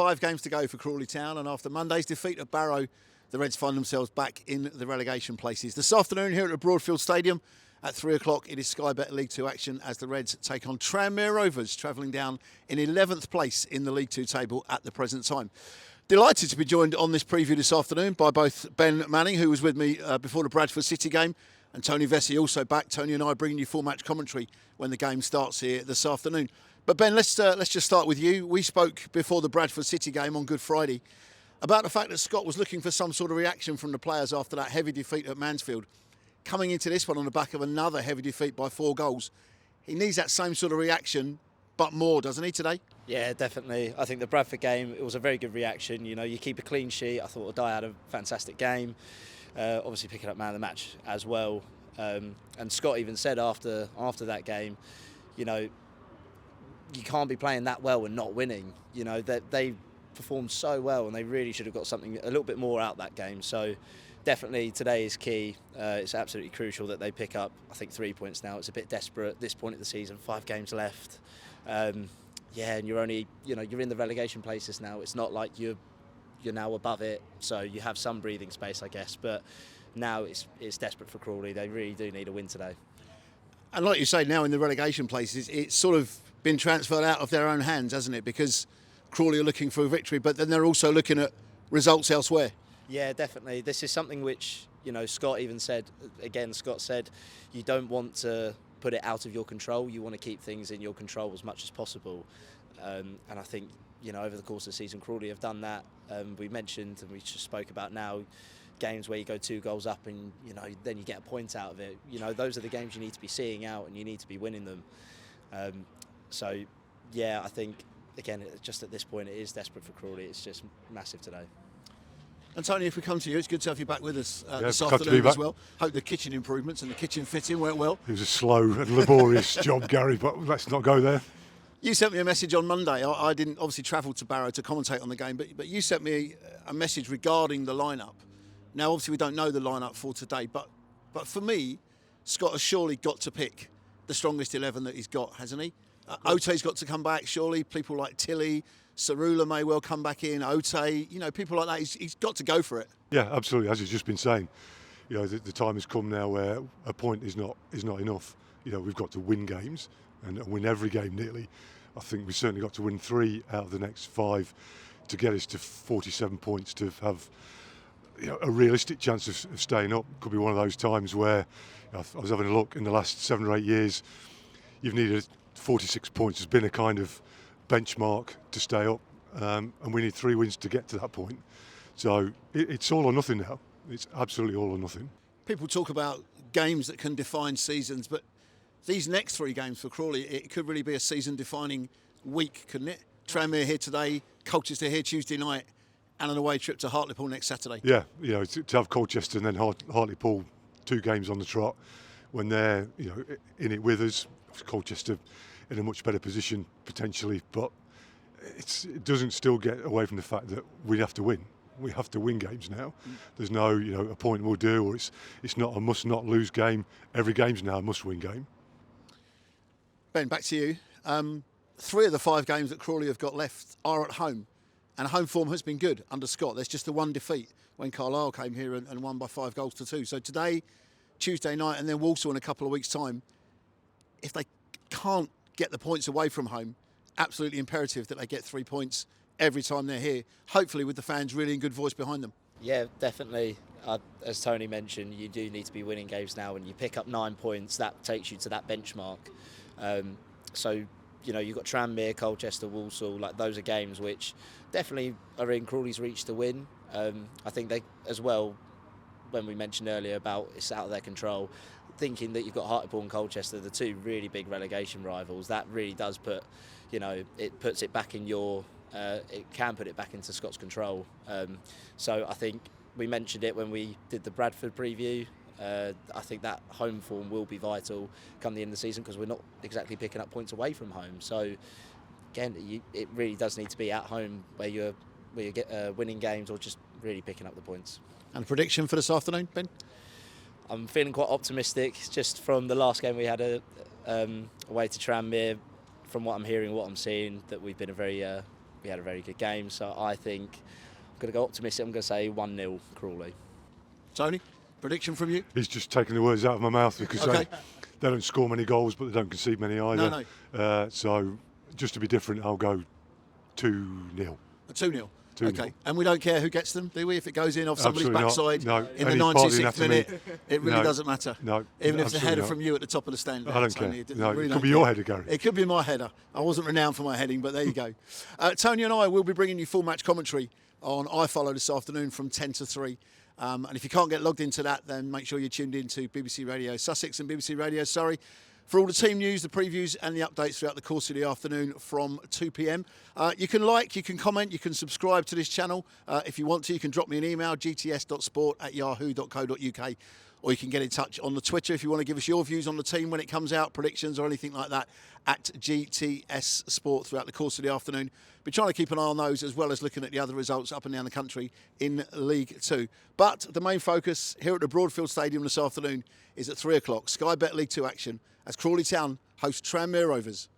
5 games to go for Crawley Town, and after Monday's defeat at Barrow, the Reds find themselves back in the relegation places. This afternoon here at the Broadfield Stadium at 3 o'clock, it is Sky Bet League 2 action as the Reds take on Tranmere Rovers, travelling down in 11th place in the League 2 table at the present time. Delighted to be joined on this preview this afternoon by both Ben Manning, who was with me before the Bradford City game, and Tony Vesey also back. Tony and I are bringing you full match commentary when the game starts here this afternoon. But Ben, let's just start with you. We spoke before the Bradford City game on Good Friday about the fact that Scott was looking for some sort of reaction from the players after that heavy defeat at Mansfield. Coming into this one on the back of another heavy defeat by 4 goals, he needs that same sort of reaction, but more, doesn't he, today? Yeah, definitely. I think the Bradford game, it was a very good reaction. You know, you keep a clean sheet. I thought O'Dea had a fantastic game. Obviously picking up man of the match as well. And Scott even said after that game, you know, you can't be playing that well and not winning. You know, they performed so well and they really should have got something a little bit more out that game. So definitely today is key. It's absolutely crucial that they pick up, I think, 3 points now. It's a bit desperate at this point of the season, 5 games left. And you're only, you know, you're in the relegation places now. It's not like you're now above it, so you have some breathing space, I guess. But now it's desperate for Crawley. They really do need a win today. And like you say, now in the relegation places, it's sort of been transferred out of their own hands, hasn't it? Because Crawley are looking for a victory, but then they're also looking at results elsewhere. Yeah, definitely. This is something which, you know, Scott even said, again, Scott said, you don't want to put it out of your control. You want to keep things in your control as much as possible. And I think, you know, over the course of the season, Crawley have done that. We mentioned, and we just spoke about now, games where you go 2 goals up and, you know, then you get a point out of it. You know, those are the games you need to be seeing out and you need to be winning them. So, yeah, I think, again, just at this point, it is desperate for Crawley. It's just massive today. And Tony, if we come to you, it's good to have you back with us this good to be afternoon back. as well. Hope the kitchen improvements and the kitchen fitting went well. It was a slow and laborious job, Gary, but let's not go there. You sent me a message on Monday. I didn't obviously travel to Barrow to commentate on the game, but you sent me a message regarding the lineup. Now, obviously, we don't know the lineup for today, but for me, Scott has surely got to pick the strongest 11 that he's got, hasn't he? Ote's got to come back, surely. People like Tilly, Sarula may well come back in, Ote, you know, people like that. He's got to go for it. Yeah, absolutely. As he's just been saying, you know, the time has come now where a point is not enough. You know, we've got to win games and win every game nearly. I think we've certainly got to win 3 out of the next 5 to get us to 47 points to have, you know, a realistic chance of staying up. Could be one of those times where, you know, I was having a look in the last 7 or 8 years, you've needed 46 points has been a kind of benchmark to stay up, and we need 3 wins to get to that point. So it's all or nothing now. It's absolutely all or nothing. People talk about games that can define seasons, but these next 3 games for Crawley, it could really be a season-defining week, couldn't it? Tranmere here today, Colchester here Tuesday night, and an away trip to Hartlepool next Saturday. Yeah, you know, to have Colchester and then Hartlepool 2 games on the trot when they're, you know, in it with us. Colchester in a much better position potentially, but it doesn't still get away from the fact that we have to win. We have to win games now. There's no, you know, a point we'll do, or it's not a must not lose game. Every game's now a must win game. Ben, back to you. 3 of the 5 games that Crawley have got left are at home, and home form has been good under Scott. There's just the 1 defeat when Carlisle came here and won by 5 goals to 2. So today, Tuesday night, and then Walsall in a couple of weeks' time. If they can't get the points away from home, absolutely imperative that they get 3 points every time they're here, hopefully with the fans really in good voice behind them. Yeah, definitely. As Tony mentioned, you do need to be winning games now. When you pick up 9 points, that takes you to that benchmark. So, you know, you've got Tranmere, Colchester, Walsall, like those are games which definitely are in Crawley's reach to win. I think they, as well, when we mentioned earlier about it's out of their control, thinking that you've got Hartlepool and Colchester, the 2 really big relegation rivals, that really does put, you know, it puts it back in your, it can put it back into Scott's control. So I think we mentioned it when we did the Bradford preview. I think that home form will be vital come the end of the season because we're not exactly picking up points away from home. So again, it really does need to be at home where you get winning games or just really picking up the points. And a prediction for this afternoon, Ben? I'm feeling quite optimistic just from the last game we had away to Tranmere. From what I'm hearing, what I'm seeing, that we've been a very we had a very good game. So I think I'm going to go optimistic. I'm going to say 1-0 Crawley. Tony, prediction from you? He's just taking the words out of my mouth because Okay. they don't score many goals, but they don't concede many either. No. So just to be different, I'll go 2-0. 2-0. 2-0. Okay. And we don't care who gets them, do we? If it goes in off somebody's Absolutely not. backside No. in the Any part of the 96th minute, anatomy. it really No. doesn't matter. No, Even if it's a absolutely header not. from you at the top of the stand. I don't Tony, care. it No, really it don't could be your care. header, Gary. It could be my header. I wasn't renowned for my heading, but there you go. Tony and I will be bringing you full match commentary on iFollow this afternoon from 10 to 3. And if you can't get logged into that, then make sure you're tuned in to BBC Radio Sussex and BBC Radio Surrey for all the team news, the previews and the updates throughout the course of the afternoon from 2 p.m. You can like, you can comment, you can subscribe to this channel. If you want to, you can drop me an email, gts.sport@yahoo.co.uk, or you can get in touch on the Twitter if you want to give us your views on the team when it comes out, predictions or anything like that, at GTS Sport throughout the course of the afternoon. Be trying to keep an eye on those as well as looking at the other results up and down the country in League 2. But the main focus here at the Broadfield Stadium this afternoon is at 3 o'clock. Sky Bet League 2 action as Crawley Town host Tranmere Rovers.